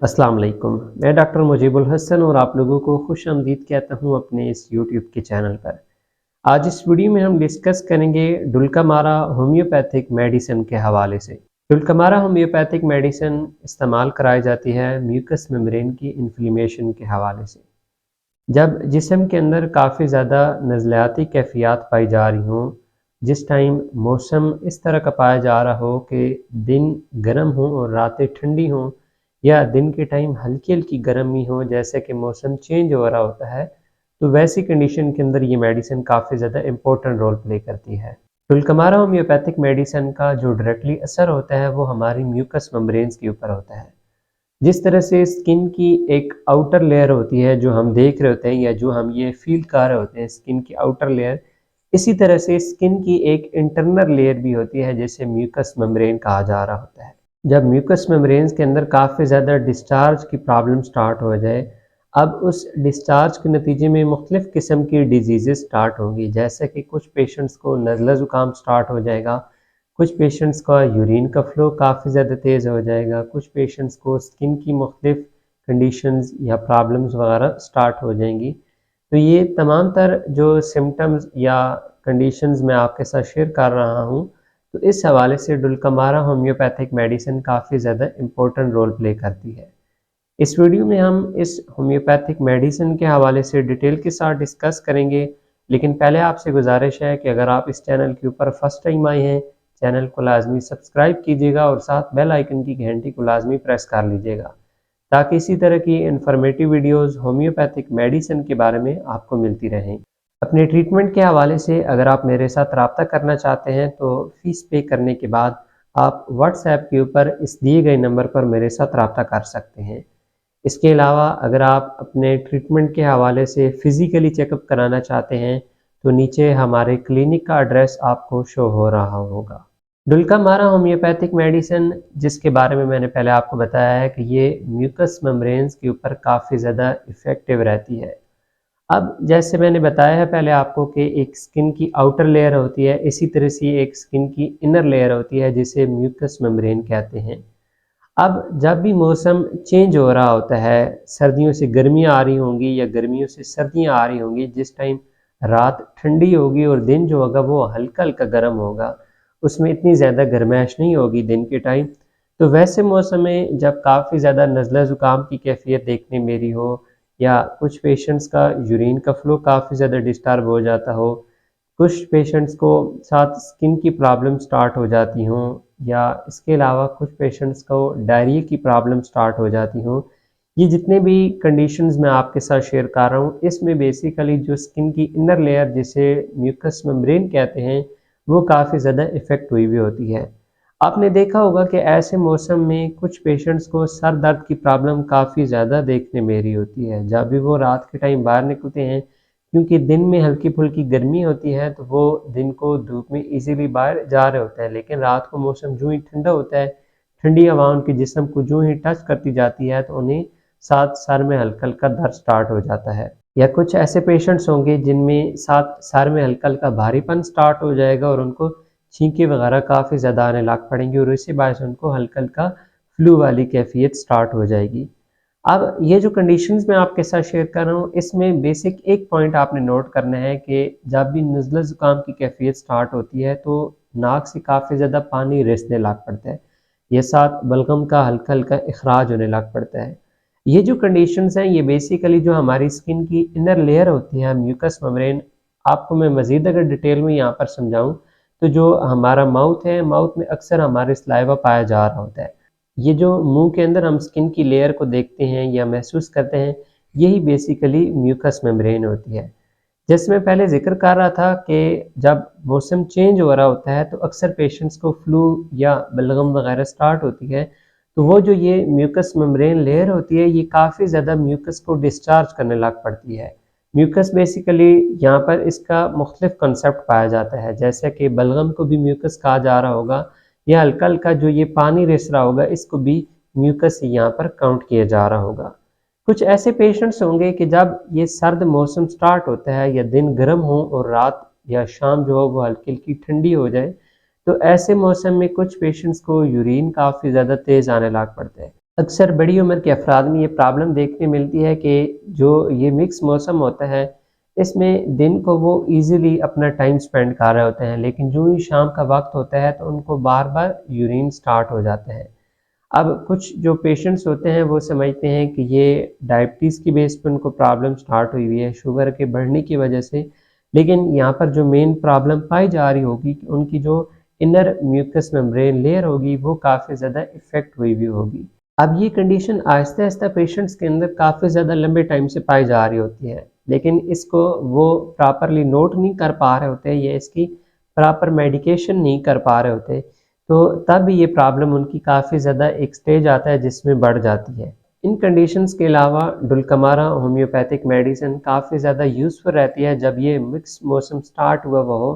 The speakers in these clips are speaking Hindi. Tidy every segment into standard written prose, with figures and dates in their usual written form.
अस्सलाम वालेकुम। मैं डॉक्टर मुजीबुल हसन और आप लोगों को खुश आमदीद कहता हूँ अपने इस यूट्यूब के चैनल पर। आज इस वीडियो में हम डिस्कस करेंगे डुल्कामारा होम्योपैथिक मेडिसिन के हवाले से। डुल्कामारा होम्योपैथिक मेडिसिन इस्तेमाल कराई जाती है म्यूकस मेम्ब्रेन की इन्फ्लेमेशन के हवाले से। जब जिस्म के अंदर काफ़ी ज़्यादा नज़लियाती कैफियत पाई जा रही हों, जिस टाइम मौसम इस तरह का पाया जा रहा हो कि दिन गर्म हो और रातें ठंडी हों, या दिन के टाइम हल्की हल्की गर्मी हो जैसे कि मौसम चेंज हो रहा होता है, तो वैसी कंडीशन के अंदर ये मेडिसिन काफ़ी ज़्यादा इम्पोर्टेंट रोल प्ले करती है। डुल्कामारा होम्योपैथिक मेडिसिन का जो डायरेक्टली असर होता है वो हमारी म्यूकस मेम्ब्रेन्स के ऊपर होता है। जिस तरह से स्किन की एक आउटर लेयर होती है जो हम देख रहे होते हैं या जो हम ये फील कर रहे होते हैं, स्किन की आउटर लेयर, इसी तरह से स्किन की एक इंटरनल लेयर भी होती है जिसे म्यूकस मेम्ब्रेन कहा जा रहा होता है। जब म्यूकस मेम्ब्रेन्स के अंदर काफ़ी ज़्यादा डिस्चार्ज की प्रॉब्लम स्टार्ट हो जाए, अब उस डिस्चार्ज के नतीजे में मुख्तलिफ़ किस्म की डिजीज़ स्टार्ट होंगी, जैसे कि कुछ पेशेंट्स को नज़ला ज़ुकाम स्टार्ट हो जाएगा, कुछ पेशेंट्स का यूरिन का फ़्लो काफ़ी ज़्यादा तेज़ हो जाएगा, कुछ पेशेंट्स को स्किन की मुख्तलिफ़ कंडीशंस या प्रॉब्लम्स वगैरह स्टार्ट हो जाएंगी। तो ये तमाम तर जो सिम्टम्स या कंडीशंस मैं आपके साथ शेयर कर रहा हूँ, तो इस हवाले से डुल्कामारा होम्योपैथिक मेडिसिन काफ़ी ज़्यादा इम्पोर्टेंट रोल प्ले करती है। इस वीडियो में हम इस होम्योपैथिक मेडिसिन के हवाले से डिटेल के साथ डिस्कस करेंगे, लेकिन पहले आपसे गुजारिश है कि अगर आप इस चैनल के ऊपर फर्स्ट टाइम आए हैं, चैनल को लाजमी सब्सक्राइब कीजिएगा और साथ बेल आइकन की घंटी को लाजमी प्रेस कर लीजिएगा, ताकि इसी तरह की इन्फॉर्मेटिव वीडियोस होम्योपैथिक मेडिसिन के बारे में आपको मिलती रहें। अपने ट्रीटमेंट के हवाले से अगर आप मेरे साथ रब्ता करना चाहते हैं तो फ़ीस पे करने के बाद आप व्हाट्सएप के ऊपर इस दिए गए नंबर पर मेरे साथ रब्ता कर सकते हैं। इसके अलावा अगर आप अपने ट्रीटमेंट के हवाले से फ़िज़िकली चेकअप कराना चाहते हैं तो नीचे हमारे क्लिनिक का एड्रेस आपको शो हो रहा होगा। डुल्कामारा होम्योपैथिक मेडिसिन, जिसके बारे में मैंने पहले आपको बताया है कि ये म्यूकस मेम्ब्रेन्स के ऊपर काफ़ी ज़्यादा इफ़ेक्टिव रहती है। अब जैसे मैंने बताया है पहले आपको कि एक स्किन की आउटर लेयर होती है, इसी तरह से एक स्किन की इनर लेयर होती है जिसे म्यूकस मेम्ब्रेन कहते हैं। अब जब भी मौसम चेंज हो रहा होता है, सर्दियों से गर्मियाँ आ रही होंगी या गर्मियों से सर्दियाँ आ रही होंगी, जिस टाइम रात ठंडी होगी और दिन जो होगा वो हल्का-हल्का गर्म होगा, उसमें इतनी ज़्यादा गर्माइश नहीं होगी दिन के टाइम। तो वैसे मौसम में जब काफ़ी ज़्यादा नज़ला ज़ुकाम की कैफ़ियत देखने मेरी हो, या कुछ पेशेंट्स का यूरिन का फ़्लो काफ़ी ज़्यादा डिस्टर्ब हो जाता हो, कुछ पेशेंट्स को साथ स्किन की प्रॉब्लम स्टार्ट हो जाती हों, या इसके अलावा कुछ पेशेंट्स को डायरिया की प्रॉब्लम स्टार्ट हो जाती हों, ये जितने भी कंडीशंस मैं आपके साथ शेयर कर रहा हूँ, इसमें बेसिकली जो स्किन की इनर लेयर जिसे म्यूकस मेम्ब्रेन कहते हैं, वो काफ़ी ज़्यादा इफ़ेक्ट हुई हुई होती है। आपने देखा होगा कि ऐसे मौसम में कुछ पेशेंट्स को सर दर्द की प्रॉब्लम काफ़ी ज़्यादा देखने में रही होती है। जब भी वो रात के टाइम बाहर निकलते हैं, क्योंकि दिन में हल्की-फुल्की गर्मी होती है, तो वो दिन को धूप में इज़िली बाहर जा रहे होते हैं, लेकिन रात को मौसम यूँ ही ठंडा होता है, ठंडी हवा उनके जिस्म को यूँ ही टच करती जाती है, तो उन्हें साथ सर में हल्का-हल्का दर्द स्टार्ट हो जाता है। या कुछ ऐसे पेशेंट्स होंगे जिनमें साथ सर में हल्का-हल्का भारीपन स्टार्ट हो जाएगा और उनको छींकें वगैरह काफ़ी ज़्यादा आने लग पड़ेंगी और इसी वजह से उनको हल्का-हल्का फ्लू वाली कैफ़ियत स्टार्ट हो जाएगी। अब ये जो कंडीशंस मैं आपके साथ शेयर कर रहा हूँ, इसमें बेसिक एक पॉइंट आपने नोट करना है कि जब भी नज़ला ज़ुकाम की कैफ़ियत स्टार्ट होती है तो नाक से काफ़ी ज़्यादा पानी रिसने लग पड़ता है। ये साथ बलगम का हल्का-हल्का इखराज होने लग पड़ता है। ये जो कंडीशंस हैं, ये बेसिकली जो हमारी स्किन की इनर लेयर होती है म्यूकस मेम्ब्रेन, आपको मैं मज़ीद अगर डिटेल में यहाँ पर समझाऊँ, तो जो हमारा माउथ है, माउथ में अक्सर हमारे सलाइवा पाया जा रहा होता है। ये जो मुँह के अंदर हम स्किन की लेयर को देखते हैं या महसूस करते हैं, यही बेसिकली म्यूकस मेम्ब्रेन होती है। जैसे मैं पहले ज़िक्र कर रहा था कि जब मौसम चेंज हो रहा होता है तो अक्सर पेशेंट्स को फ्लू या बलगम वगैरह स्टार्ट होती है, तो वो जो ये म्यूकस मेम्ब्रेन लेयर होती है, ये काफ़ी ज़्यादा म्यूकस को डिस्चार्ज करने लग पड़ती है। म्यूकस बेसिकली यहाँ पर इसका मुख्तलिफ कंसेप्ट पाया जाता है, जैसे कि बलगम को भी म्यूकस कहा जा रहा होगा, या हल्का-हल्का जो ये पानी रिस रहा होगा, इसको भी म्यूकस यहाँ पर काउंट किया जा रहा होगा। कुछ ऐसे पेशेंट्स होंगे कि जब ये सर्द मौसम स्टार्ट होता है या दिन गर्म हो और रात या शाम जो हो वो हल्की-हल्की ठंडी हो जाए, तो ऐसे मौसम में कुछ पेशेंट्स को यूरिन काफ़ी ज़्यादा तेज़ आने लग पड़ता है। अक्सर बड़ी उम्र के अफराद में ये प्रॉब्लम देखने मिलती है कि जो ये मिक्स मौसम होता है, इसमें दिन को वो ईज़िली अपना टाइम स्पेंड कर रहे होते हैं, लेकिन जो ही शाम का वक़्त होता है तो उनको बार-बार यूरिन स्टार्ट हो जाते हैं। अब कुछ जो पेशेंट्स होते हैं वो समझते हैं कि ये डायबिटीज़ की बेस पे उनको प्रॉब्लम स्टार्ट हुई हुई है, शुगर के बढ़ने की वजह से। लेकिन यहाँ पर जो मेन प्रॉब्लम पाई जा रही होगी कि उनकी जो इनर म्यूकस मेम्ब्रेन लेयर होगी वो काफ़ी ज़्यादा इफ़ेक्ट हुई हुई होगी। अब ये कंडीशन आहिस्ता-आहिस्ता पेशेंट्स के अंदर काफ़ी ज़्यादा लंबे टाइम से पाई जा रही होती है, लेकिन इसको वो प्रॉपरली नोट नहीं कर पा रहे होते या इसकी प्रॉपर मेडिकेशन नहीं कर पा रहे होते, तो तब ये प्रॉब्लम उनकी काफ़ी ज़्यादा एक स्टेज आता है जिसमें बढ़ जाती है। इन कंडीशंस के अलावा डुलकमारा होम्योपैथिक मेडिसिन काफ़ी ज़्यादा यूज़फुल रहती है जब ये मिक्स मौसम स्टार्ट हुआ हुआ हो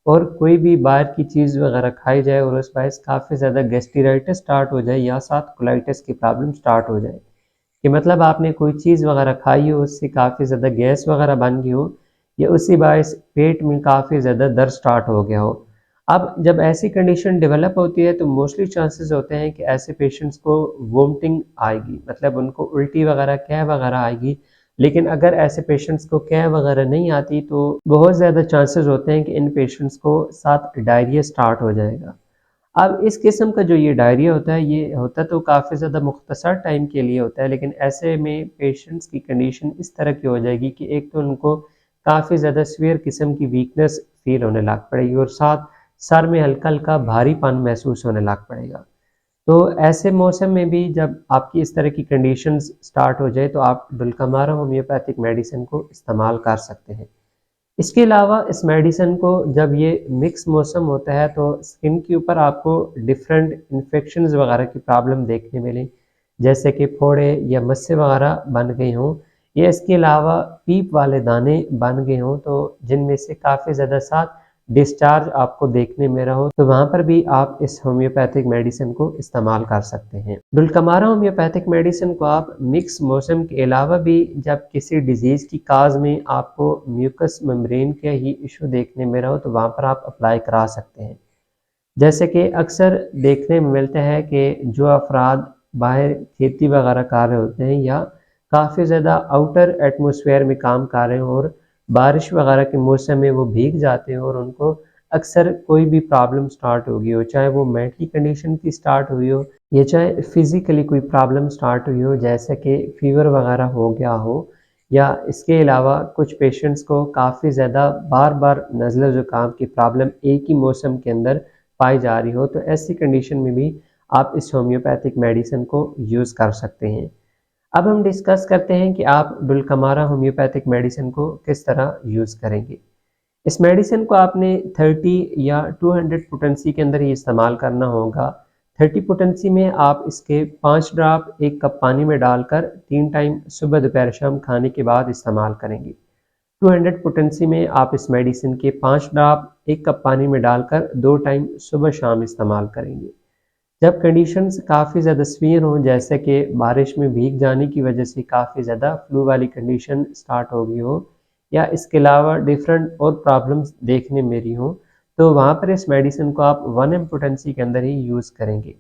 और कोई भी बाहर की चीज़ वगैरह खाई जाए और उस बायस काफ़ी ज़्यादा गैस्ट्राइटिस स्टार्ट हो जाए या साथ कोलाइटिस की प्रॉब्लम स्टार्ट हो जाए, कि मतलब आपने कोई चीज़ वगैरह खाई हो, उससे काफ़ी ज़्यादा गैस वगैरह बन गई हो या उसी बायस पेट में काफ़ी ज़्यादा दर्द स्टार्ट हो गया हो। अब जब ऐसी कंडीशन डेवलप होती है तो मोस्टली चांसेस होते हैं कि ऐसे पेशेंट्स को वोमिटिंग आएगी, मतलब उनको उल्टी वगैरह, कै वगैरह आएगी। लेकिन अगर ऐसे पेशेंट्स को कै वगैरह नहीं आती तो बहुत ज़्यादा चांसेस होते हैं कि इन पेशेंट्स को साथ डायरिया स्टार्ट हो जाएगा। अब इस किस्म का जो ये डायरिया होता है, ये होता तो काफ़ी ज़्यादा मुख्तसर टाइम के लिए होता है, लेकिन ऐसे में पेशेंट्स की कंडीशन इस तरह की हो जाएगी कि एक तो उनको काफ़ी ज़्यादा सीवियर किस्म की वीकनेस फ़ील होने लग पड़ेगी और साथ सर में हल्का-हल्का भारीपन महसूस होने लग पड़ेगा। तो ऐसे मौसम में भी जब आपकी इस तरह की कंडीशंस स्टार्ट हो जाए, तो आप डुलकमारा होम्योपैथिक मेडिसिन को इस्तेमाल कर सकते हैं। इसके अलावा इस मेडिसिन को जब ये मिक्स मौसम होता है तो स्किन के ऊपर आपको डिफरेंट इन्फेक्शंस वगैरह की प्रॉब्लम देखने मिले, जैसे कि फोड़े या मस्से वगैरह बन गए हों या इसके अलावा पीप वाले दाने बन गए हों, तो जिनमें से काफ़ी ज़्यादा साथ डिस्चार्ज आपको देखने में रहा हो, तो वहाँ पर भी आप इस होम्योपैथिक मेडिसिन को इस्तेमाल कर सकते हैं। डुलकमारा होम्योपैथिक मेडिसिन को आप मिक्स मौसम के अलावा भी जब किसी डिजीज़ की काज में आपको म्यूकस मेम्ब्रेन का ही इशू देखने में रहा हो, तो वहाँ पर आप अप्लाई करा सकते हैं। जैसे कि अक्सर देखने में मिलता है कि जो अफराद बाहर खेती वगैरह कर रहे होते हैं या काफ़ी ज़्यादा आउटर एटमॉस्फेयर में काम कर रहे हो और बारिश वगैरह के मौसम में वो भीग जाते हैं और उनको अक्सर कोई भी प्रॉब्लम स्टार्ट हो गई हो, चाहे वो मेंटली कंडीशन की स्टार्ट हुई हो या चाहे फिज़िकली कोई प्रॉब्लम स्टार्ट हुई हो, जैसे कि फ़ीवर वगैरह हो गया हो या इसके अलावा कुछ पेशेंट्स को काफ़ी ज़्यादा बार-बार नज़ला ज़ुकाम की प्रॉब्लम एक ही मौसम के अंदर पाई जा रही हो, तो ऐसी कंडीशन में भी आप इस होम्योपैथिक मेडिसिन को यूज़ कर सकते हैं। अब हम डिस्कस करते हैं कि आप डुलकमारा होम्योपैथिक मेडिसिन को किस तरह यूज़ करेंगे। इस मेडिसिन को आपने 30 या 200 पोटेंसी के अंदर ही इस्तेमाल करना होगा। 30 पोटेंसी में आप इसके 5 ड्रॉप 1 कप पानी में डालकर 3 टाइम सुबह, दोपहर, शाम खाने के बाद इस्तेमाल करेंगे। 200 पोटेंसी में आप इस मेडिसिन के 5 ड्रॉप 1 कप पानी में डालकर 2 टाइम सुबह शाम इस्तेमाल करेंगे। जब कंडीशंस काफ़ी ज़्यादा सीवियर हों, जैसे कि बारिश में भीग जाने की वजह से काफ़ी ज़्यादा फ्लू वाली कंडीशन स्टार्ट हो गई हो या इसके अलावा डिफरेंट और प्रॉब्लम्स देखने में रही हों, तो वहाँ पर इस मेडिसिन को आप 1 एम पोटेंसी के अंदर ही यूज़ करेंगे।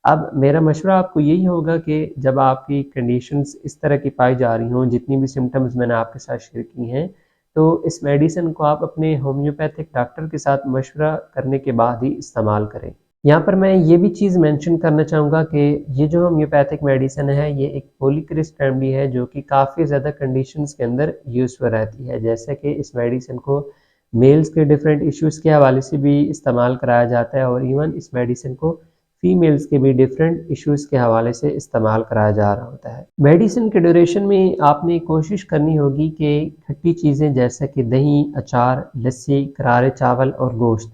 अब मेरा मशवरा आपको यही होगा कि जब आपकी कंडीशंस इस तरह की पाई जा रही हों, जितनी भी सिम्पटम्स मैंने आपके साथ शेयर की हैं, तो इस मेडिसिन को आप अपने होम्योपैथिक डॉक्टर के साथ मशवरा करने के बाद ही इस्तेमाल करें। यहाँ पर मैं ये भी चीज़ मेंशन करना चाहूँगा कि ये जो होम्योपैथिक मेडिसिन है, ये एक पॉलीक्रिस्ट रेमेडी है जो कि काफ़ी ज़्यादा कंडीशंस के अंदर यूज़फुल रहती है। जैसे कि इस मेडिसिन को मेल्स के डिफरेंट इश्यूज़ के हवाले से भी इस्तेमाल कराया जाता है और इवन इस मेडिसिन को फीमेल्स के भी डिफरेंट इश्यूज़ के हवाले से इस्तेमाल कराया जा रहा होता है। मेडिसिन के ड्यूरेशन में आपने कोशिश करनी होगी कि खट्टी चीज़ें जैसे कि दही, अचार, लस्सी, करारे चावल और गोश्त,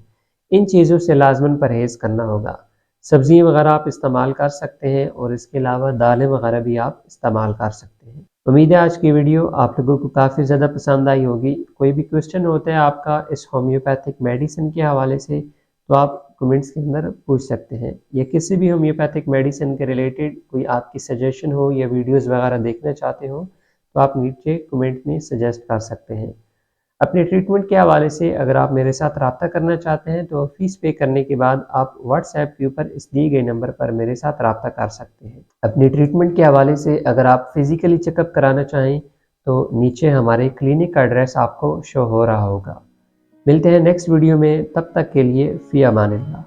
इन चीज़ों से लाज़मन परहेज़ करना होगा। सब्ज़ियाँ वगैरह आप इस्तेमाल कर सकते हैं और इसके अलावा दालें वगैरह भी आप इस्तेमाल कर सकते हैं। उम्मीद है आज की वीडियो आप लोगों को काफ़ी ज़्यादा पसंद आई होगी। कोई भी क्वेश्चन होता है आपका इस होम्योपैथिक मेडिसिन के हवाले से, तो आप कमेंट्स के अंदर पूछ सकते हैं या किसी भी होम्योपैथिक मेडिसिन के रिलेटेड कोई आपकी सजेशन हो या वीडियोज़ वगैरह देखना चाहते हो, तो आप नीचे कमेंट में सजेस्ट कर सकते हैं। अपने ट्रीटमेंट के हवाले से अगर आप मेरे साथ रब्ता करना चाहते हैं तो फ़ीस पे करने के बाद आप व्हाट्सएप के ऊपर इस दिए गए नंबर पर मेरे साथ रब्ता कर सकते हैं। अपनी ट्रीटमेंट के हवाले से अगर आप फिज़िकली चेकअप कराना चाहें तो नीचे हमारे क्लिनिक का एड्रेस आपको शो हो रहा होगा। मिलते हैं नेक्स्ट वीडियो में, तब तक के लिए फ़ी अमानिल्लाह।